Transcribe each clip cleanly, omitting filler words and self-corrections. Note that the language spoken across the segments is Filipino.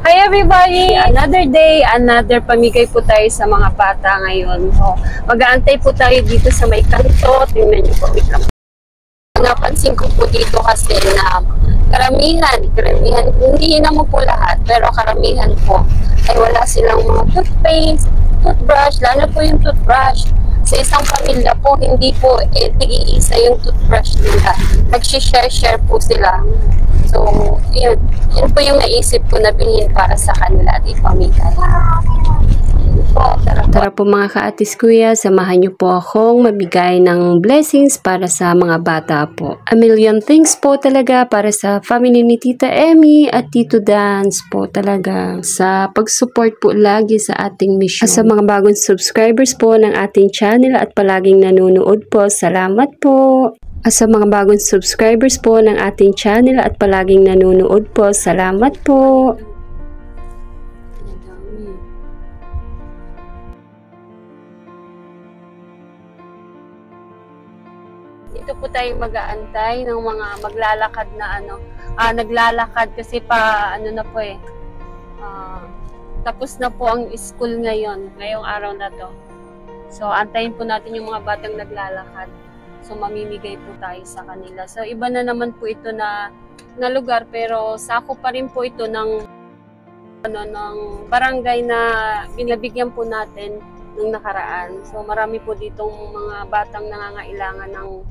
Hi everybody! Another day, another pamigay po tayo sa mga bata ngayon. So, mag-aantay po tayo dito sa may kanto. Tingnan niyo po, wait lang. Napansin ko po dito kasi na karamihan, hindi naman po lahat, pero karamihan po ay wala silang mga toothpaste, toothbrush, lalo po yung toothbrush. Sa isang pamilya po, hindi po tig-iisa yung toothbrush nila. Nag-share po sila. So, yun po yung naisip ko na bilhin para sa kanila at ipamigay. Tara po mga ka-atis kuya, samahan niyo po akong mabigay ng blessings para sa mga bata po. A million thanks po talaga para sa family ni Tita Emmy at Tito Dance po talaga sa pag-support po lagi sa ating mission. Sa mga bagong subscribers po ng ating channel at palaging nanonood po, salamat po. Sa mga bagong subscribers po ng ating channel at palaging nanonood po, salamat po. Dito po tayo mag-aantay ng mga maglalakad na naglalakad kasi na po tapos na po ang school ngayong araw na to. So antayin po natin yung mga batang naglalakad. So mamimigay po tayo sa kanila. So iba na naman po ito na lugar, pero sako pa rin po ito ng barangay na binibigyan po natin nung nakaraan. So marami po ditong mga batang nangangailangan ng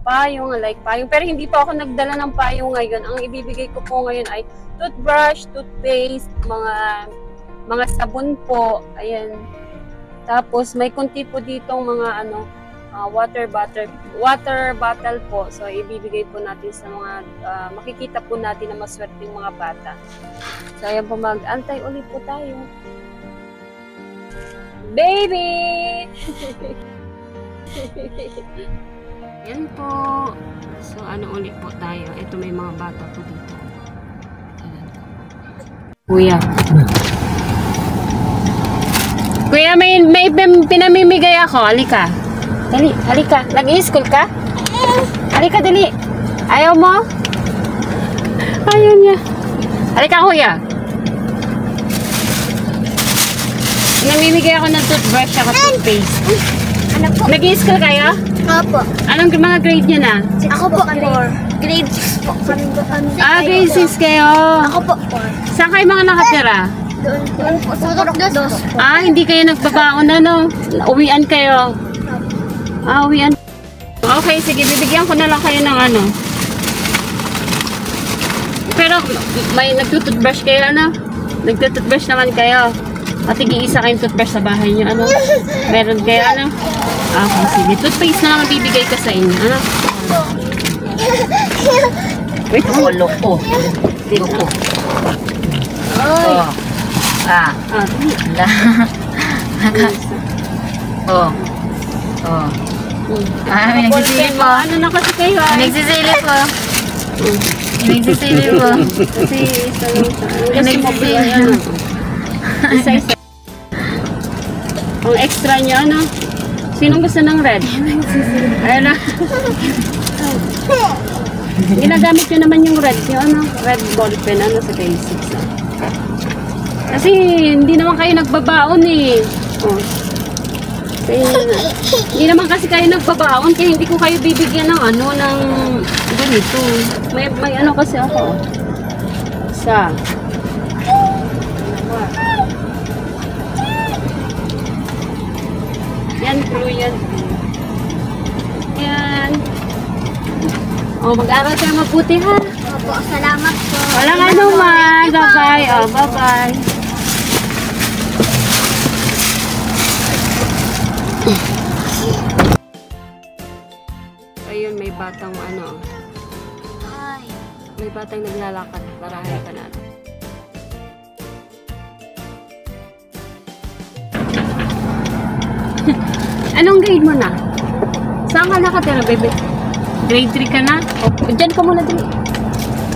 payong, like payong. Pero hindi pa ako nagdala ng payong ngayon. Ang ibibigay ko po ngayon ay toothbrush, toothpaste, mga sabon po. Ayan. Tapos may kunti po ditong mga water bottle po. So ibibigay po natin sa mga makikita po natin na maswerteng mga bata. So ayan po, mag-antay ulit po tayo. Baby! Yan po. So, ulit po tayo. Ito may mga bata po dito. Kuya. Kuya, may pinamimigay ako. Halika. Dali, halika. Nag-i-school ka? Halika, dali. Ayaw mo? Ayaw niya. Halika, kuya. Namimigay ako ng toothbrush at toothpaste. Ano po? Nag-i-school kayo? Opo. Anong mga grade nyo na? Ako po, 4. Grade 6 po. Grade 6 kayo. Ako po, 4. Saan kayo mga nakatira? Doon po. Sa Turok dos. Hindi kayo nagbabaon uwian kayo. Uwian. Okay, sige, bibigyan ko na lang kayo ng Pero, may nagtututbrush kayo, Nagtututbrush naman kayo. Pati isa kayong toothbrush sa bahay nyo, Meron kayo, Okay, sige. Toothpaste na lang bibigay ko sa inyo, Wait, loko. Loko. Ay. May nagsisilip po. Ano na kasi kayo ay? Nagsisilip po. Nagsisilip po. Kasi isa lang sa isa. Ang extra niya, Sinong gusto ng red? Ayan na. Ginagamit nyo naman yung red nyo, Red ball pen, sa K6. Kasi hindi naman kayo nagbabaon Hindi naman kasi kayo nagbabaon, kaya hindi ko kayo bibigyan ng ng ganito. May kasi ako. Isa. Yan, blue yan. Yan. Mag-aral kayo mabuti, ha? Opo, salamat po. Walang anuman. Bye-bye. Bye-bye. Ayun, may batang Ay. May batang naglalakad. Parahin ka natin. Anong grade mo na? Saan ka nakatira, baby? Grade 3 ka na? Diyan ka muna din.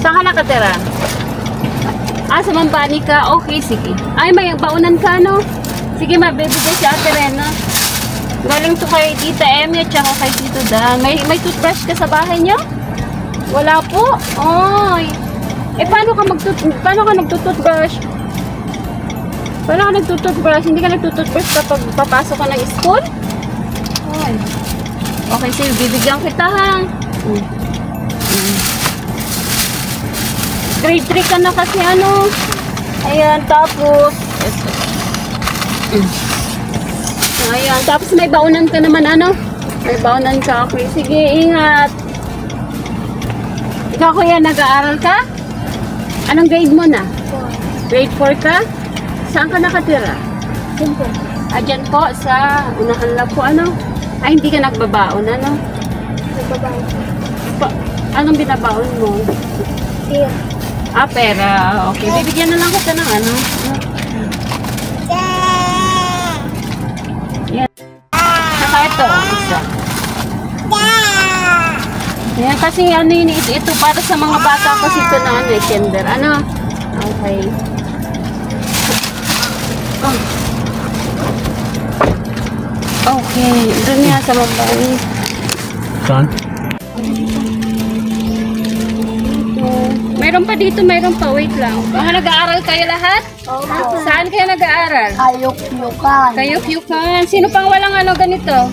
Saan ka nakatira? Sa Mambani ka? Okay, sige. Ay, may baunan ka, Sige, mabibigay si Ate Rena. Galing to kay Tita Emmy at saka kay Tito Dan. May toothbrush ka sa bahay niyo? Wala po. Ay. Paano ka nagtutoothbrush? Wala ka nagtututbrush? Hindi ka nagtututbrush kapag papasok ka ng school? Ay. Okay, sige, bibigyan kita ha. Grade 3 ka na kasi ano. Ayan, tapos. Ayan, tapos may baunan ka naman ano. May baunan ka ako. Sige, ingat. Ikaw kuya, nag-aaral ka? Anong grade mo na? 4. Grade 4 ka? Saan ka nakatira? Simple. Dyan po sa unahan lang po ano? Ay, hindi ka nagbabaon ano? Nagbabago. Anong binabaon mo? Here. Pera. Okay, bibigyan na lang kita ng ano? Yan. Saka ito, isa. Yan, kasi ano yun, ito para sa mga bata kasi ito na ano, kinder. Ano? Okay. Oh. Okay, doon nga sa mabani. Saan? Mayroon pa dito, mayroon pa. Wait lang. Mga nag-aaral kayo lahat? Oo. Saan kayo nag-aaral? Ayok-yukan. Kayo, Fukan. Sino pang walang ano ganito?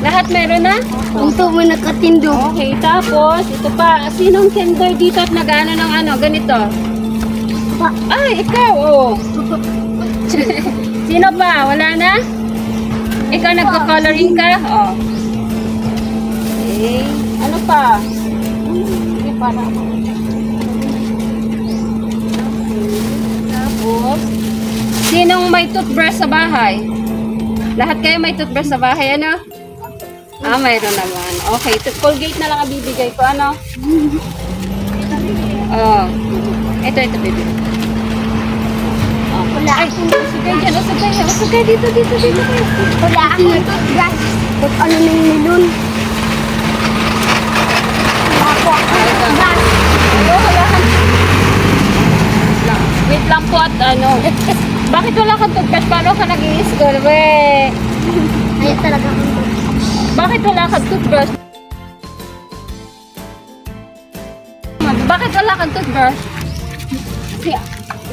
Lahat meron na? Ito mo nakatindo. Okay, tapos, ito pa. Sinong kinder dito at nag-ano ng ano, ganito? Ay, ikaw, oh. Sino pa? Wala na? Ikaw nagko-coloring ka? Oh. Okay. Ano pa? Sige, para ako. Tapos, sinong may toothbrush sa bahay? Lahat kayo may toothbrush sa bahay, ano? Mayroon naman. Okay, Colgate na lang ang bibigay ko, ano? Oh. Ito, baby. Wala akong Usugay dyan, usugay dito. wala akong toothbrush. Kung ano nang nilun. Wala ako akong toothbrush. Wala kang... Wait lang po at ano. Bakit wala kang toothbrush? Paano ka nag-i-school? Ayaw talaga akong toothbrush. Bakit wala kang toothbrush? Bakit wala kang toothbrush?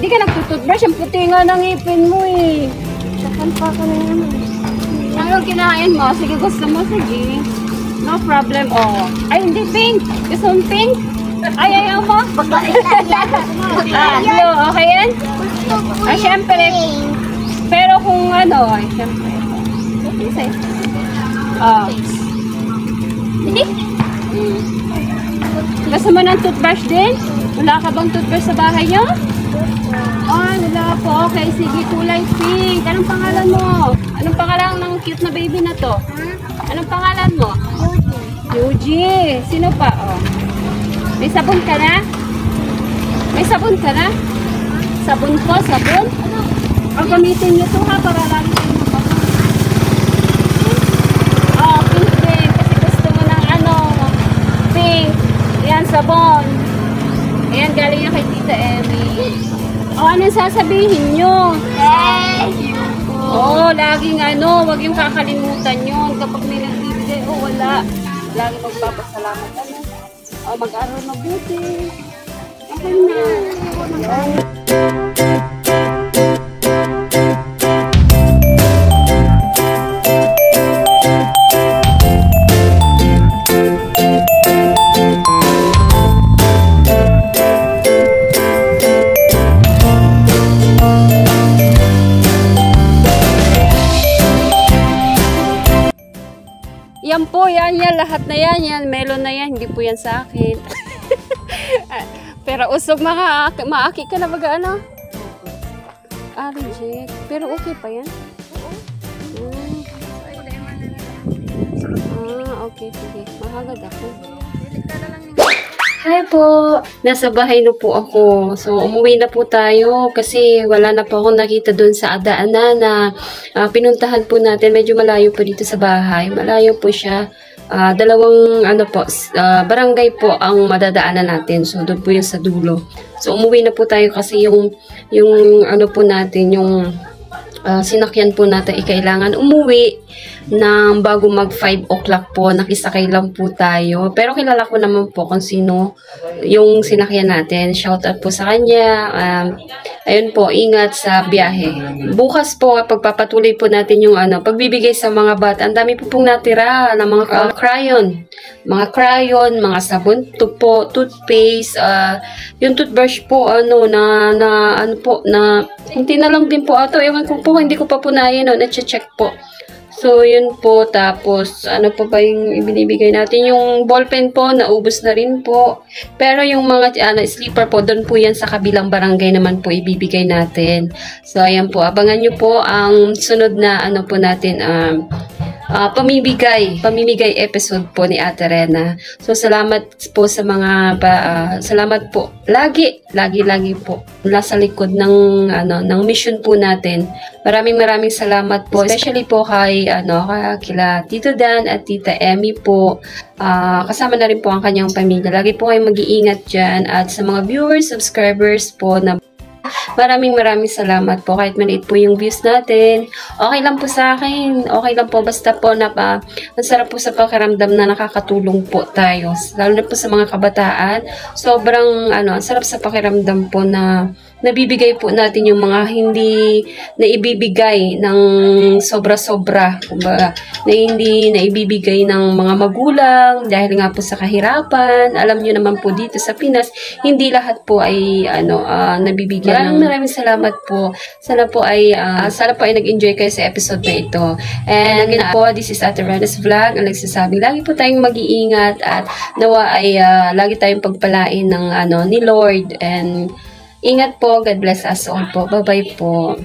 Hindi ka nagtutoothbrush. Ang puti nga ng ngipin mo eh. Sakan pa ako na naman. Ano kinain mo? Sige, gusto mo? Sige. No problem. Oh. Ay, hindi pink. Gusto mo pink? Ay, ayaw mo? Pagkait na yan. Blue. Okay yan? Gusto ko Ay, yung syempre. pink. Pero kung ano, ay, syempre. Okay, sa'yo. Oh. Hindi. Gusto mo ng toothbrush din? Wala ka bang toothbrush sa bahay niyo? Wala po. Okay, sige, kulay pink. Anong pangalan mo? Anong pangalan ng cute na baby na to? Anong pangalan mo? Yuji. Sino pa? Oh. May sabon ka na? May sabon ka na? Sabon ko? Sabon? O, gamitin niyo to ha para lagi kayo mapapag. Oh, pink din. Kasi gusto mo ng ano, pink. Yan, sabon. Ayan, galing na kay Tita Emmy. O, anong sasabihin nyo? Thank you. Oo, laging ano, wag yung kakalimutan yun. Kapag may nagbibigay, wala. Laging magpapasalamat. Ano? O, mag-aral mabuti. Okay na. Yan po, yan, lahat na yan, melon na yan, hindi po yan sa akin. Pero usog maaki ka na baga ano? Reject. Pero okay pa yan? Okay, sige. Mahagad ako. Hi po! Nasa bahay na po ako. So, umuwi na po tayo kasi wala na po akong nakita doon sa daanan na pinuntahan po natin. Medyo malayo po dito sa bahay. Malayo po siya. Dalawang barangay po ang madadaanan natin. So, doon po yung sa dulo. So, umuwi na po tayo kasi yung ano po natin, yung sinakyan po natin kailangan umuwi. nang bago mag 5 o'clock po, nakisakay lang po tayo. Pero kilala ko naman po kung sino yung sinakyan natin. Shout out po sa kanya. Ayun po, ingat sa biyahe. Bukas po, pagpapatuloy po natin yung pagbibigay sa mga bata. Ang dami po pong natira ng mga crayon. Mga sabon, toothpaste, yung toothbrush po, hindi na lang din po ato. Ewan ko po, hindi ko pa po na-check po. So, yun po. Tapos, ano po ba yung ibinibigay natin? Yung ballpen po, naubos na rin po. Pero yung mga sleeper po, doon po yan sa kabilang barangay naman po ibibigay natin. So, ayan po. Abangan nyo po ang sunod na po natin, pamimigay episode po ni Ate Rena. So, salamat po sa mga, salamat po. Lagi po. Nasa likod ng mission po natin. Maraming salamat po. Especially po kay, kila Tito Dan at Tita Emmy po. Kasama na rin po ang kanyang pamilya. Lagi po kayong mag-iingat dyan. At sa mga viewers, subscribers po na maraming salamat po. Kahit maliit po yung views natin. Okay lang po sa akin. Okay lang po. Basta po ang sarap po sa pakiramdam na nakakatulong po tayo. Lalo na po sa mga kabataan. Sobrang, ang sarap sa pakiramdam po na nabibigay po natin yung mga hindi na ibibigay ng sobra-sobra. Kumbaga, na hindi na ibibigay ng mga magulang dahil nga po sa kahirapan. Alam nyo naman po dito sa Pinas, hindi lahat po ay nabibigyan. Maraming salamat po. Sana po ay nag-enjoy kayo sa episode na ito. And again po, this is Ate Rena's Vlog. Ang nagsasabing, lagi po tayong mag-iingat at nawa ay lagi tayong pagpalain ng ni Lord. And ingat po. God bless us all po. Bye-bye po.